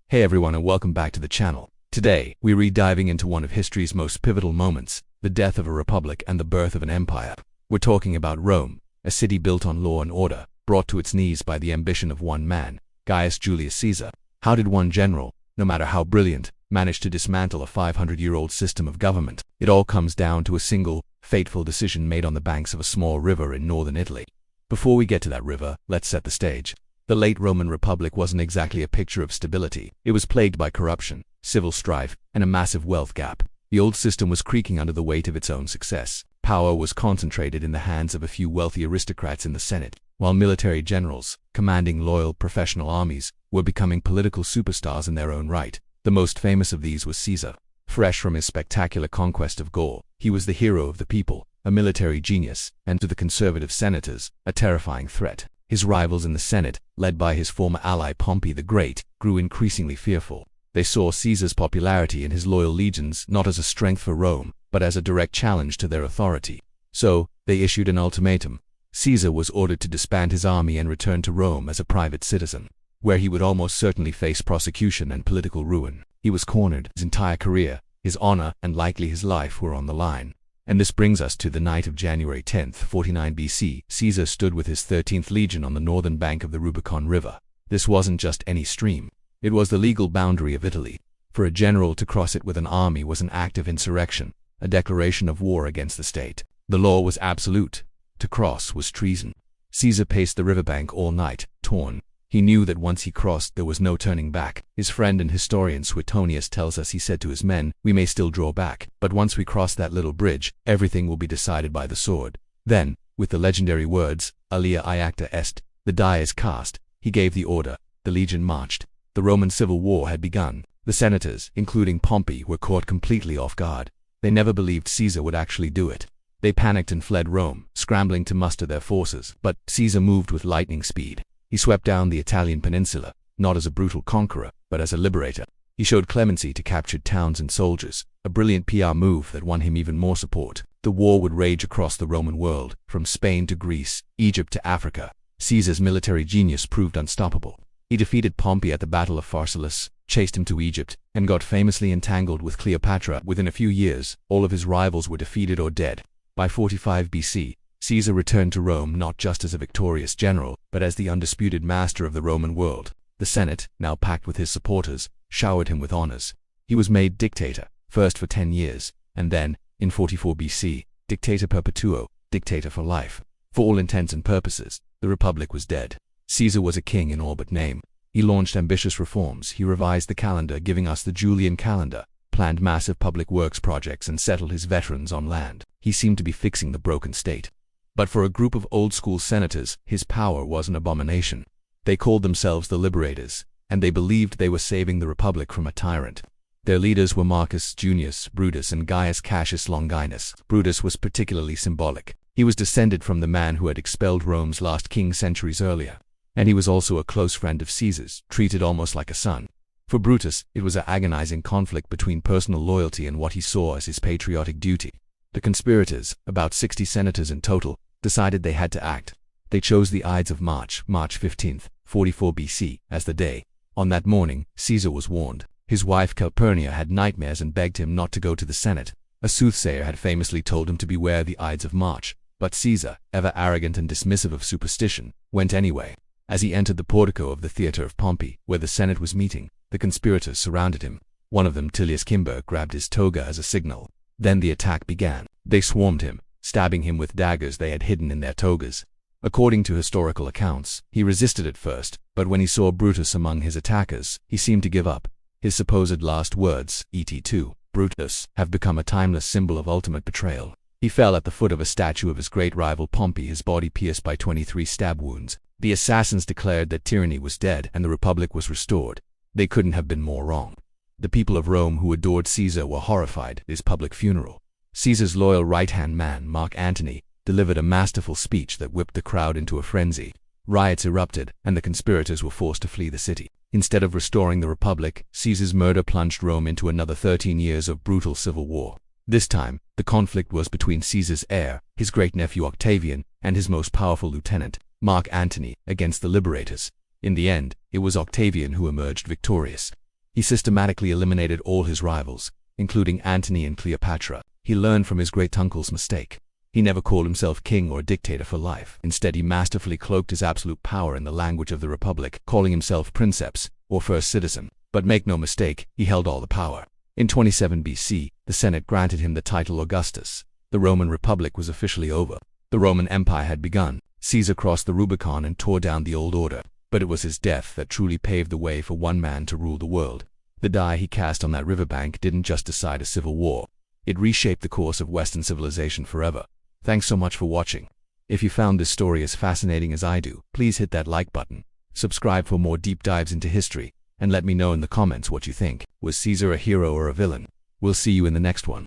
Hey everyone and welcome back to the channel. Today, we're diving into one of history's most pivotal moments, the death of a republic and the birth of an empire. We're talking about Rome, a city built on law and order, brought to its knees by the ambition of one man, Gaius Julius Caesar. How did one general, no matter how brilliant, manage to dismantle a 500-year-old system of government? It all comes down to a single, fateful decision made on the banks of a small river in northern Italy. Before we get to that river, let's set the stage. The late Roman Republic wasn't exactly a picture of stability. It was plagued by corruption, civil strife, and a massive wealth gap. The old system was creaking under the weight of its own success. Power was concentrated in the hands of a few wealthy aristocrats in the Senate, while military generals, commanding loyal professional armies, were becoming political superstars in their own right. The most famous of these was Caesar. Fresh from his spectacular conquest of Gaul, he was the hero of the people, a military genius, and to the conservative senators, a terrifying threat. His rivals in the Senate, led by his former ally Pompey the Great, grew increasingly fearful. They saw Caesar's popularity and his loyal legions not as a strength for Rome, but as a direct challenge to their authority. So, they issued an ultimatum. Caesar was ordered to disband his army and return to Rome as a private citizen, where he would almost certainly face prosecution and political ruin. He was cornered. His entire career, his honor, and likely his life were on the line. And this brings us to the night of January 10th, 49 BC. Caesar stood with his 13th legion on the northern bank of the Rubicon River. This wasn't just any stream. It was the legal boundary of Italy. For a general to cross it with an army was an act of insurrection, a declaration of war against the state. The law was absolute. To cross was treason. Caesar paced the riverbank all night, torn. He knew that once he crossed, there was no turning back. His friend and historian Suetonius tells us he said to his men, "We may still draw back, but once we cross that little bridge, everything will be decided by the sword." Then, with the legendary words, "Alia iacta est," the die is cast, he gave the order. The legion marched. The Roman civil war had begun. The senators, including Pompey, were caught completely off guard. They never believed Caesar would actually do it. They panicked and fled Rome, scrambling to muster their forces. But Caesar moved with lightning speed. He swept down the Italian peninsula, not as a brutal conqueror, but as a liberator. He showed clemency to captured towns and soldiers, a brilliant PR move that won him even more support. The war would rage across the Roman world, from Spain to Greece, Egypt to Africa. Caesar's military genius proved unstoppable. He defeated Pompey at the Battle of Pharsalus, chased him to Egypt, and got famously entangled with Cleopatra. Within a few years, all of his rivals were defeated or dead. By 45 BC, Caesar returned to Rome not just as a victorious general, but as the undisputed master of the Roman world. The Senate, now packed with his supporters, showered him with honors. He was made dictator, first for 10 years, and then, in 44 BC, dictator perpetuo, dictator for life. For all intents and purposes, the republic was dead. Caesar was a king in all but name. He launched ambitious reforms. He revised the calendar, giving us the Julian calendar, planned massive public works projects, and settled his veterans on land. He seemed to be fixing the broken state. But for a group of old-school senators, his power was an abomination. They called themselves the Liberators, and they believed they were saving the republic from a tyrant. Their leaders were Marcus Junius Brutus and Gaius Cassius Longinus. Brutus was particularly symbolic. He was descended from the man who had expelled Rome's last king centuries earlier, and he was also a close friend of Caesar's, treated almost like a son. For Brutus, it was an agonizing conflict between personal loyalty and what he saw as his patriotic duty. The conspirators, about 60 senators in total, decided they had to act. They chose the Ides of March, March 15th, 44 BC, as the day. On that morning, Caesar was warned. His wife Calpurnia had nightmares and begged him not to go to the Senate. A soothsayer had famously told him to beware the Ides of March, but Caesar, ever arrogant and dismissive of superstition, went anyway. As he entered the portico of the theater of Pompey, where the Senate was meeting, the conspirators surrounded him. One of them, Tullius Cimber, grabbed his toga as a signal. Then the attack began. They swarmed him, stabbing him with daggers they had hidden in their togas. According to historical accounts, he resisted at first, but when he saw Brutus among his attackers, he seemed to give up. His supposed last words, "Et Brutus," have become a timeless symbol of ultimate betrayal. He fell at the foot of a statue of his great rival Pompey, his body pierced by 23 stab wounds. The assassins declared that tyranny was dead and the republic was restored. They couldn't have been more wrong. The people of Rome who adored Caesar were horrified at his public funeral. Caesar's loyal right-hand man, Mark Antony, delivered a masterful speech that whipped the crowd into a frenzy. Riots erupted, and the conspirators were forced to flee the city. Instead of restoring the republic, Caesar's murder plunged Rome into another 13 years of brutal civil war. This time, the conflict was between Caesar's heir, his great-nephew Octavian, and his most powerful lieutenant, Mark Antony, against the liberators. In the end, it was Octavian who emerged victorious. He systematically eliminated all his rivals, including Antony and Cleopatra. He learned from his great-uncle's mistake. He never called himself king or dictator for life. Instead, he masterfully cloaked his absolute power in the language of the Republic, calling himself princeps, or first citizen. But make no mistake, he held all the power. In 27 BC, the Senate granted him the title Augustus. The Roman Republic was officially over. The Roman Empire had begun. Caesar crossed the Rubicon and tore down the old order. But it was his death that truly paved the way for one man to rule the world. The die he cast on that riverbank didn't just decide a civil war. It reshaped the course of Western civilization forever. Thanks so much for watching. If you found this story as fascinating as I do, please hit that like button. Subscribe for more deep dives into history, and let me know in the comments what you think. Was Caesar a hero or a villain? We'll see you in the next one.